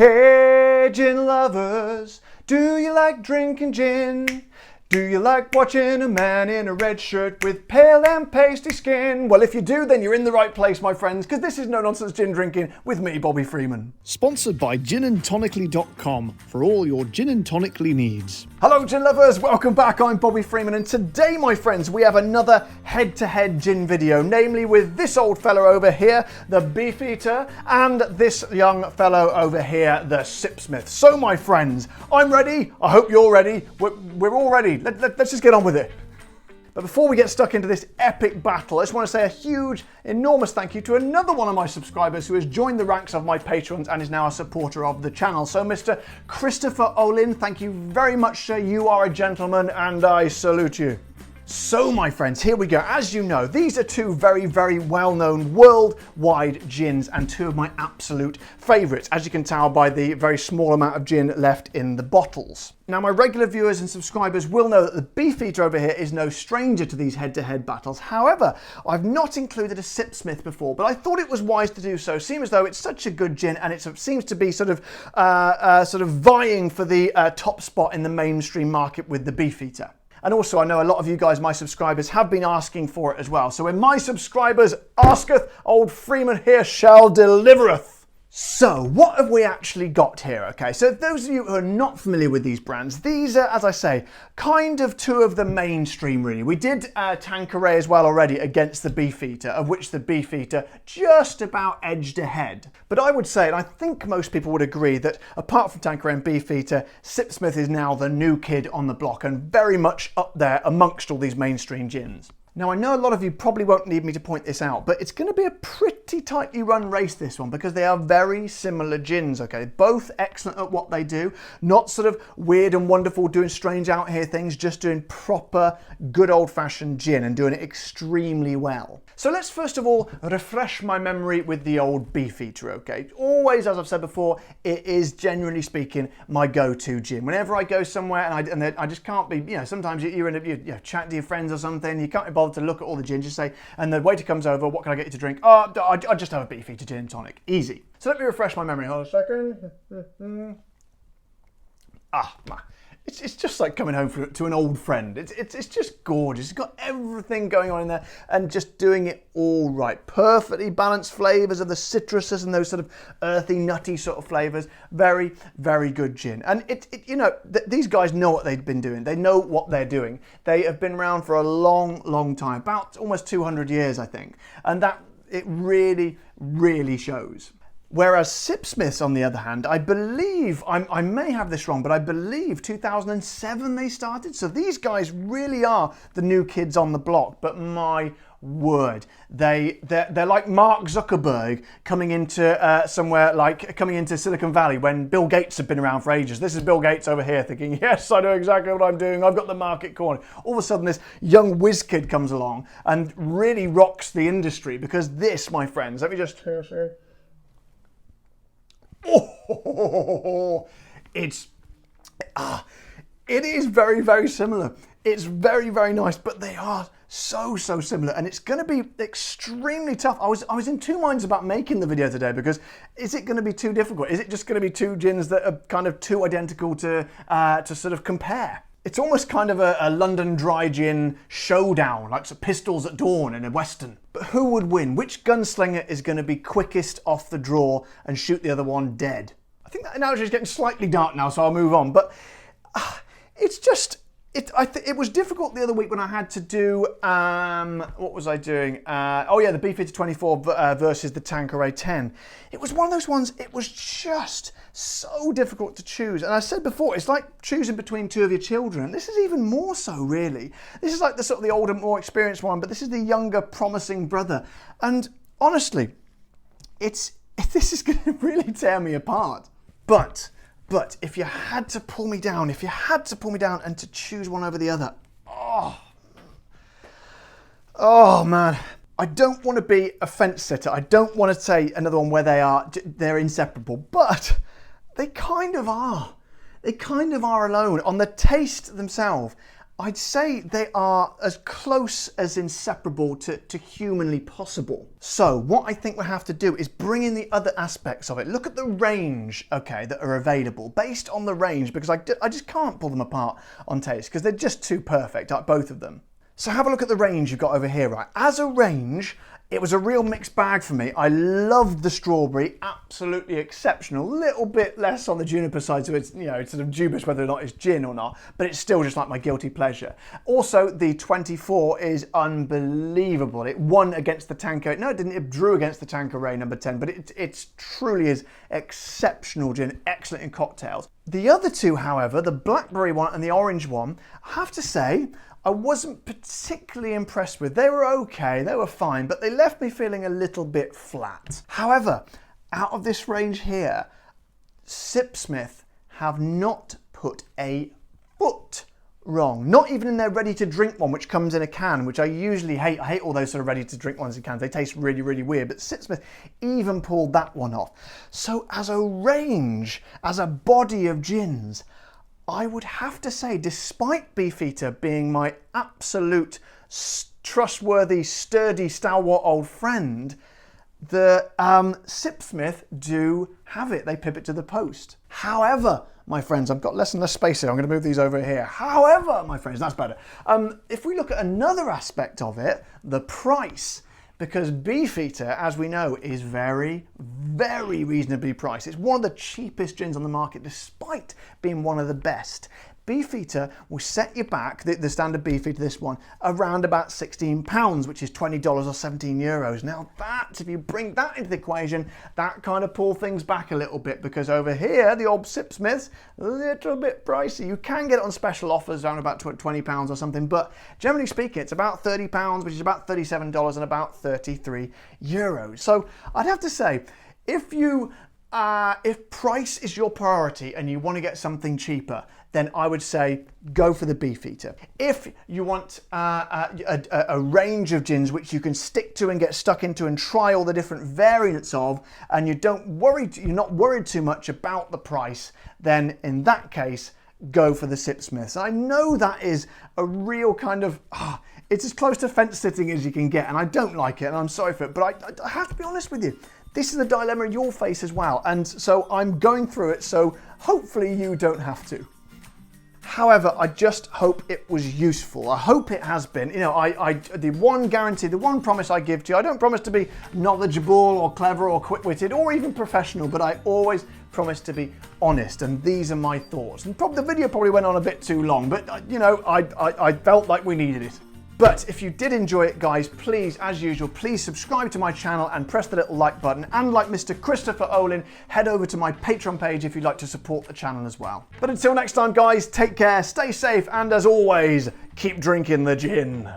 Hey gin lovers, do you like drinking gin? Do you like watching a man in a red shirt with pale and pasty skin? Well, if you do, then you're in the right place, my friends, because this is No Nonsense Gin Drinking with me, Bobby Freeman. Sponsored by ginandtonically.com for all your gin and tonically needs. Hello, gin lovers. Welcome back. I'm Bobby Freeman, and today, my friends, we have another head-to-head gin video, namely with this old fellow over here, the Beefeater, and this young fellow over here, the Sipsmith. So, my friends, I'm ready. I hope you're ready. We're all ready. Let's just get on with it. But before we get stuck into this epic battle, I just want to say a huge, enormous thank you to another one of my subscribers who has joined the ranks of my patrons and is now a supporter of the channel. So Mr. Christopher Olin, thank you very much, sir. You are a gentleman and I salute you. So my friends, here we go. As you know, these are two very, very well-known worldwide gins and two of my absolute favourites, as you can tell by the very small amount of gin left in the bottles. Now, my regular viewers and subscribers will know that the Beefeater over here is no stranger to these head-to-head battles. However, I've not included a Sipsmith before, but I thought it was wise to do so, seeing as though it's such a good gin and it seems to be sort of vying for the top spot in the mainstream market with the Beefeater. And also, I know a lot of you guys, my subscribers, have been asking for it as well. So when my subscribers asketh, old Freeman here shall delivereth. So what have we actually got here? Okay, so those of you who are not familiar with these brands, these are, as I say, kind of two of the mainstream really. We did Tanqueray as well already against the Beefeater, of which the Beefeater just about edged ahead. But I would say, and I think most people would agree, that apart from Tanqueray and Beefeater, Sipsmith is now the new kid on the block and very much up there amongst all these mainstream gins. Now, I know a lot of you probably won't need me to point this out, but it's going to be a pretty tightly run race, this one, because they are very similar gins, okay? Both excellent at what they do, not sort of weird and wonderful, doing strange out here things, just doing proper, good old-fashioned gin and doing it extremely well. So let's first of all refresh my memory with the old Beefeater, okay? Always, as I've said before, it is, generally speaking, my go-to gin. Whenever I go somewhere and I just can't be, you know, sometimes you're chatting to your friends or something, you can't be bothered to look at all the gin, just say, and the waiter comes over, what can I get you to drink? Oh, I just have a Beefeater gin and tonic. Easy. So let me refresh my memory. Hold on a second. It's just like coming home to an old friend. It's just gorgeous. It's got everything going on in there and just doing it all right. Perfectly balanced flavours of the citruses and those sort of earthy, nutty sort of flavours. Very, very good gin. And these guys know what they've been doing. They know what they're doing. They have been around for a long, long time, about almost 200 years, I think. And that it really, really shows. Whereas Sipsmiths, on the other hand, I believe, I may have this wrong, but I believe 2007 they started. So these guys really are the new kids on the block. But my word, they're like Mark Zuckerberg coming into coming into Silicon Valley when Bill Gates had been around for ages. This is Bill Gates over here thinking, yes, I know exactly what I'm doing. I've got the market corner. All of a sudden, this young whiz kid comes along and really rocks the industry, because this, my friends, let me just say. Oh, it is very, very similar. It's very, very nice, but they are so similar, and it's going to be extremely tough. I was in two minds about making the video today, because is it going to be too difficult? Is it just going to be two gins that are kind of too identical to sort of compare? It's almost kind of a London dry gin showdown, like some Pistols at Dawn in a Western. But who would win? Which gunslinger is going to be quickest off the draw and shoot the other one dead? I think that analogy is getting slightly dark now, so I'll move on. But it's just, it was difficult the other week when I had to do, what was I doing? The Beefeater 24 versus the Tanqueray 10. It was one of those ones, it was just so difficult to choose. And I said before, it's like choosing between two of your children. This is even more so, really. This is like the sort of the older, more experienced one, but this is the younger, promising brother. And honestly, this is going to really tear me apart. But if you had to pull me down, and to choose one over the other, oh man, I don't want to be a fence sitter. I don't want to say another one where they're inseparable, but they kind of are. They kind of are alone. On the taste themselves, I'd say they are as close as inseparable to humanly possible. So what I think we have to do is bring in the other aspects of it. Look at the range, okay, that are available based on the range, because I just can't pull them apart on taste because they're just too perfect, like both of them. So have a look at the range you've got over here, right? As a range, it was a real mixed bag for me. I loved the strawberry, absolutely exceptional. A little bit less on the juniper side, so it's, you know, it's sort of dubious whether or not it's gin or not, but it's still just like my guilty pleasure. Also, the 24 is unbelievable. It won against the Tanqueray. No, it didn't. It drew against the Tanqueray number 10, but it truly is exceptional gin, excellent in cocktails. The other two, however, the blackberry one and the orange one, I have to say, I wasn't particularly impressed with. They were okay, they were fine, but they left me feeling a little bit flat. However, out of this range here, Sipsmith have not put a foot wrong. Not even in their ready-to-drink one, which comes in a can, which I usually hate. I hate all those sort of ready-to-drink ones in cans. They taste really, really weird, but Sipsmith even pulled that one off. So as a range, as a body of gins, I would have to say, despite Beefeater being my absolute trustworthy, sturdy, stalwart old friend, the Sipsmith do have it. They pivot to the post. However, my friends, I've got less and less space here. I'm going to move these over here. However, my friends, that's better. If we look at another aspect of it, the price, because Beefeater, as we know, is very, very reasonably priced. It's one of the cheapest gins on the market, despite being one of the best. Beefeater will set you back, the standard Beefeater, this one, around about £16, which is $20 or 17 euros. Now that, if you bring that into the equation, that kind of pulls things back a little bit, because over here, the old Sipsmith's a little bit pricey. You can get it on special offers around about £20 or something, but generally speaking, it's about £30, which is about $37 and about 33 euros. So I'd have to say, if price is your priority and you want to get something cheaper, then I would say go for the Beefeater. If you want a range of gins which you can stick to and get stuck into and try all the different variants of, and you're not worried too much about the price, then in that case, go for the Sipsmiths. I know that is a real kind of, it's as close to fence sitting as you can get, and I don't like it, and I'm sorry for it, but I have to be honest with you. This is a dilemma you'll face as well, and so I'm going through it, so hopefully you don't have to. However, I just hope it was useful. I hope it has been. You know, the one guarantee, the one promise I give to you, I don't promise to be knowledgeable or clever or quick-witted or even professional, but I always promise to be honest, and these are my thoughts. And the video probably went on a bit too long, but you know, I felt like we needed it. But if you did enjoy it, guys, please, as usual, please subscribe to my channel and press the little like button. And like Mr. Christopher Olin, head over to my Patreon page if you'd like to support the channel as well. But until next time, guys, take care, stay safe, and as always, keep drinking the gin.